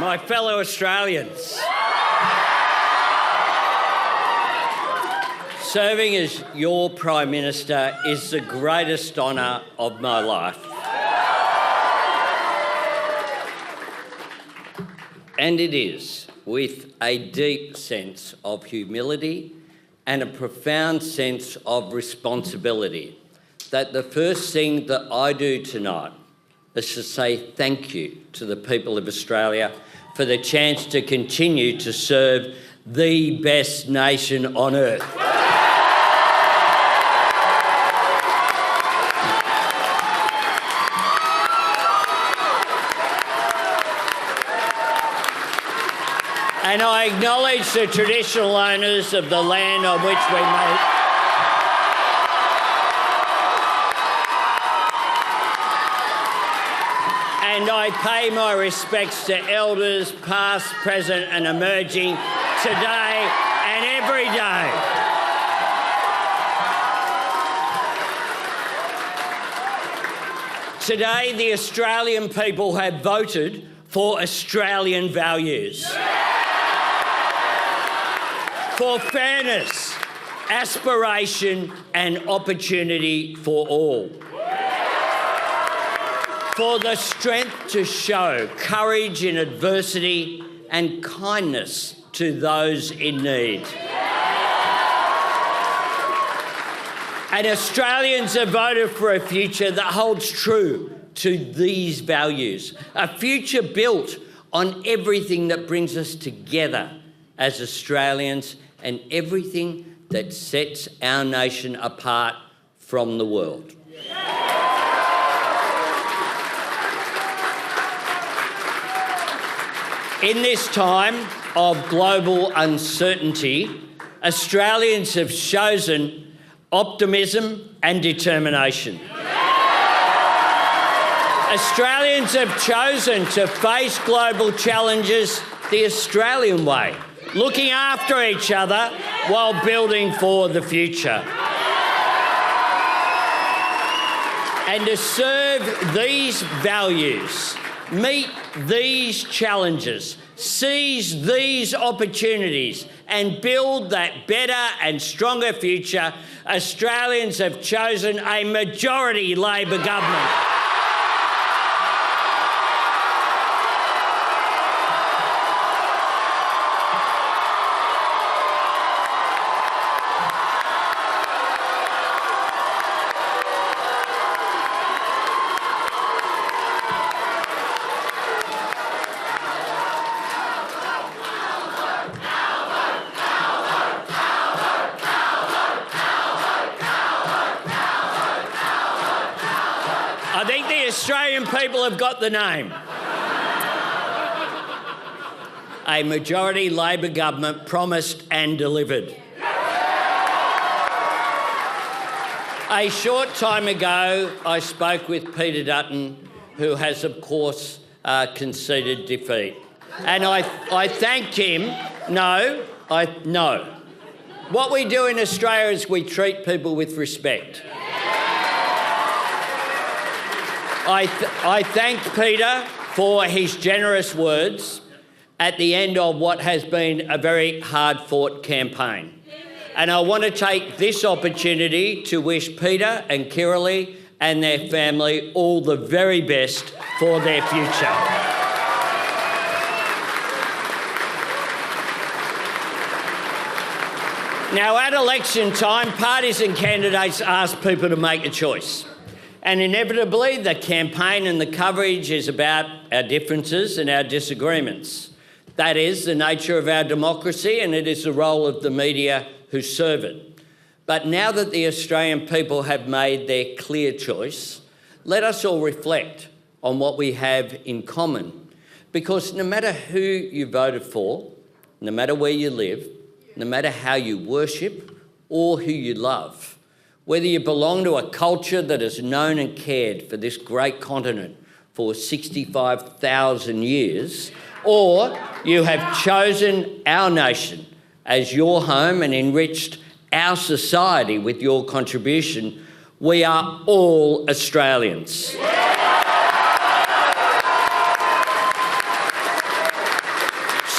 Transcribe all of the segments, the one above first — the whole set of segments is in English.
my fellow Australians. Serving as your Prime Minister is the greatest honour of my life. And it is with a deep sense of humility and a profound sense of responsibility that the first thing that I do tonight is to say thank you to the people of Australia for the chance to continue to serve the best nation on earth. And I acknowledge the traditional owners of the land on which we meet. And I pay my respects to elders past, present and emerging today and every day. Today, the Australian people have voted for Australian values. For fairness, aspiration and opportunity for all. For the strength to show courage in adversity and kindness to those in need. And Australians have voted for a future that holds true to these values, a future built on everything that brings us together as Australians and everything that sets our nation apart from the world. In this time of global uncertainty, Australians have chosen optimism and determination. Australians have chosen to face global challenges the Australian way, looking after each other while building for the future. And to serve these values, meet these challenges, seize these opportunities and build that better and stronger future, Australians have chosen a majority Labor government. I think the Australian people have got the name. A majority Labor government promised and delivered. A short time ago, I spoke with Peter Dutton, who has, of course, conceded defeat. And I thanked him. No. What we do in Australia is we treat people with respect. I thanked Peter for his generous words at the end of what has been a very hard-fought campaign. And I want to take this opportunity to wish Peter and Kirralie and their family all the very best for their future. Now, at election time, parties and candidates ask people to make a choice. And inevitably, the campaign and the coverage is about our differences and our disagreements. That is the nature of our democracy, and it is the role of the media who serve it. But now that the Australian people have made their clear choice, let us all reflect on what we have in common. Because no matter who you voted for, no matter where you live, no matter how you worship or who you love, whether you belong to a culture that has known and cared for this great continent for 65,000 years, or you have chosen our nation as your home and enriched our society with your contribution, we are all Australians.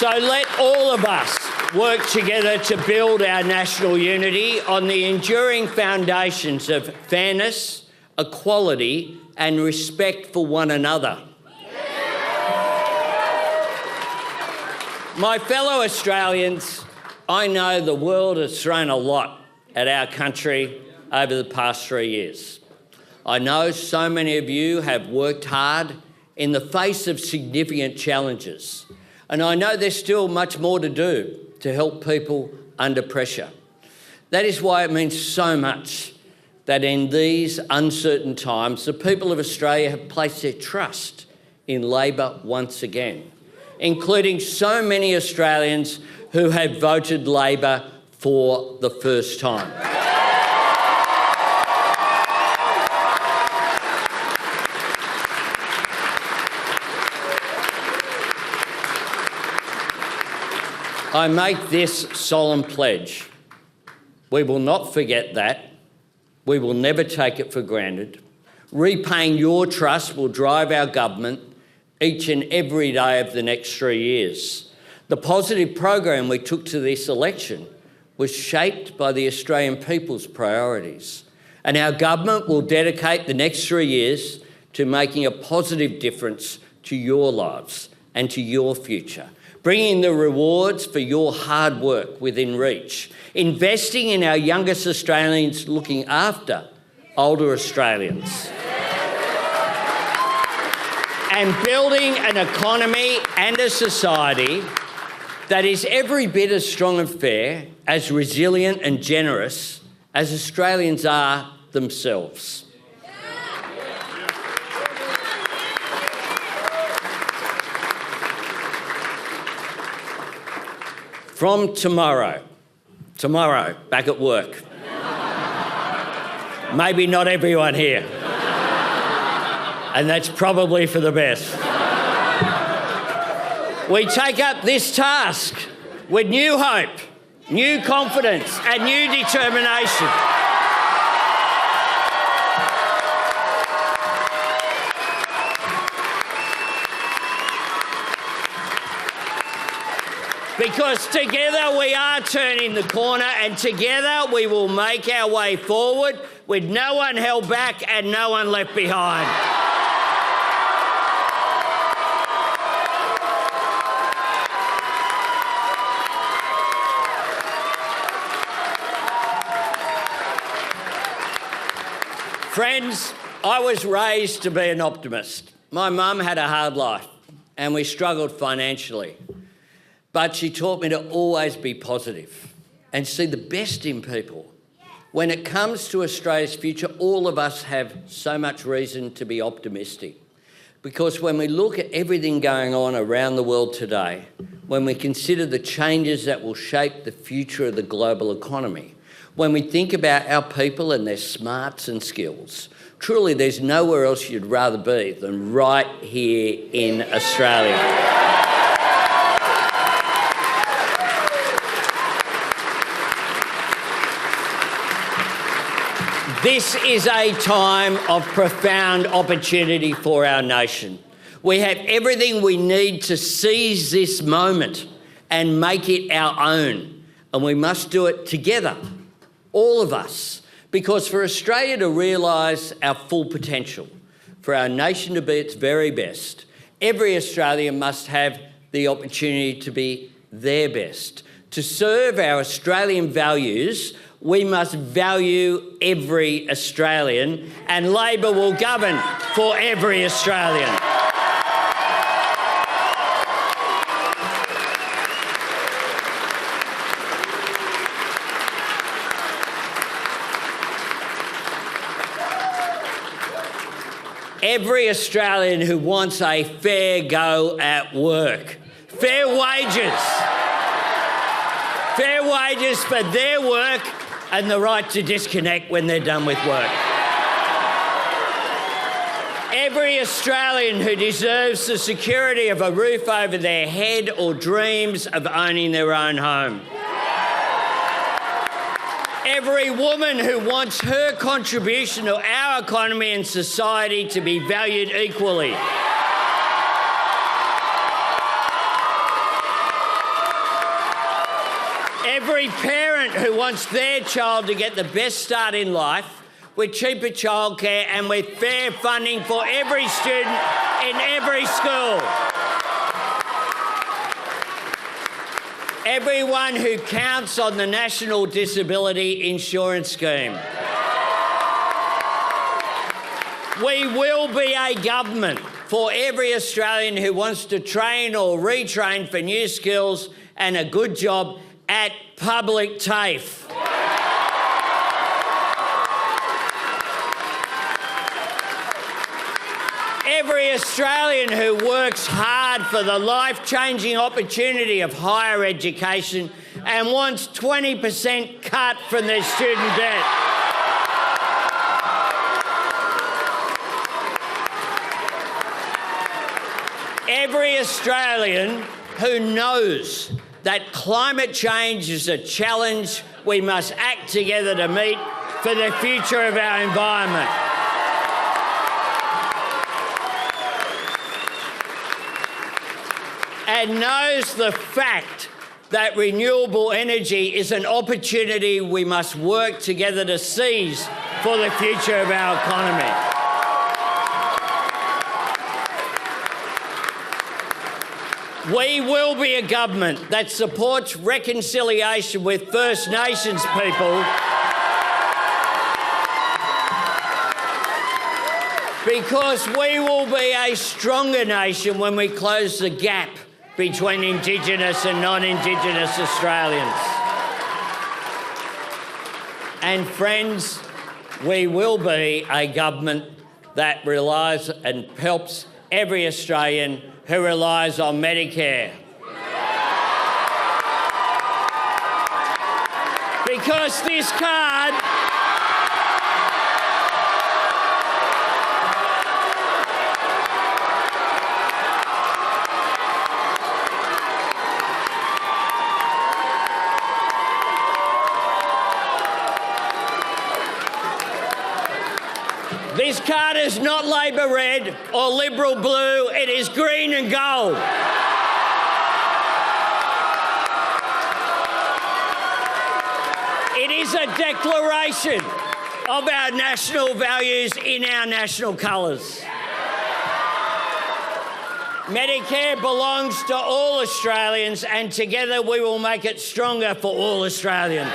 So let all of us work together to build our national unity on the enduring foundations of fairness, equality and respect for one another. My fellow Australians, I know the world has thrown a lot at our country over the past 3 years. I know so many of you have worked hard in the face of significant challenges, and I know there's still much more to do to help people under pressure. That is why it means so much that in these uncertain times, the people of Australia have placed their trust in Labor once again, including so many Australians who have voted Labor for the first time. I make this solemn pledge. We will not forget that. We will never take it for granted. Repaying your trust will drive our government each and every day of the next 3 years. The positive program we took to this election was shaped by the Australian people's priorities, and our government will dedicate the next 3 years to making a positive difference to your lives and to your future, bringing the rewards for your hard work within reach, investing in our youngest Australians, looking after older Australians, and building an economy and a society that is every bit as strong and fair, as resilient and generous as Australians are themselves. From tomorrow, back at work. Maybe not everyone here. And that's probably for the best. We take up this task with new hope, new confidence and new determination. Because together we are turning the corner, and together we will make our way forward with no one held back and no one left behind. Friends, I was raised to be an optimist. My mum had a hard life and we struggled financially. But she taught me to always be positive and see the best in people. When it comes to Australia's future, all of us have so much reason to be optimistic. Because when we look at everything going on around the world today, when we consider the changes that will shape the future of the global economy, when we think about our people and their smarts and skills, truly there's nowhere else you'd rather be than right here in Australia. This is a time of profound opportunity for our nation. We have everything we need to seize this moment and make it our own. And we must do it together, all of us, because for Australia to realise our full potential, for our nation to be its very best, every Australian must have the opportunity to be their best. To serve our Australian values, we must value every Australian, and Labor will govern for every Australian. Every Australian who wants a fair go at work, fair wages for their work, and the right to disconnect when they're done with work. Every Australian who deserves the security of a roof over their head or dreams of owning their own home. Every woman who wants her contribution to our economy and society to be valued equally. Every parent who wants their child to get the best start in life, with cheaper childcare and with fair funding for every student in every school. Everyone who counts on the National Disability Insurance Scheme. We will be a government for every Australian who wants to train or retrain for new skills and a good job at public TAFE. Every Australian who works hard for the life-changing opportunity of higher education and wants 20% cut from their student debt. Every Australian who knows that climate change is a challenge we must act together to meet for the future of our environment. And knows the fact that renewable energy is an opportunity we must work together to seize for the future of our economy. We will be a government that supports reconciliation with First Nations people because we will be a stronger nation when we close the gap between Indigenous and non-Indigenous Australians. And friends, we will be a government that relies and helps every Australian who relies on Medicare. Because this card This card is not Labor red or Liberal blue, it is green and gold. It is a declaration of our national values in our national colours. Medicare belongs to all Australians and together we will make it stronger for all Australians.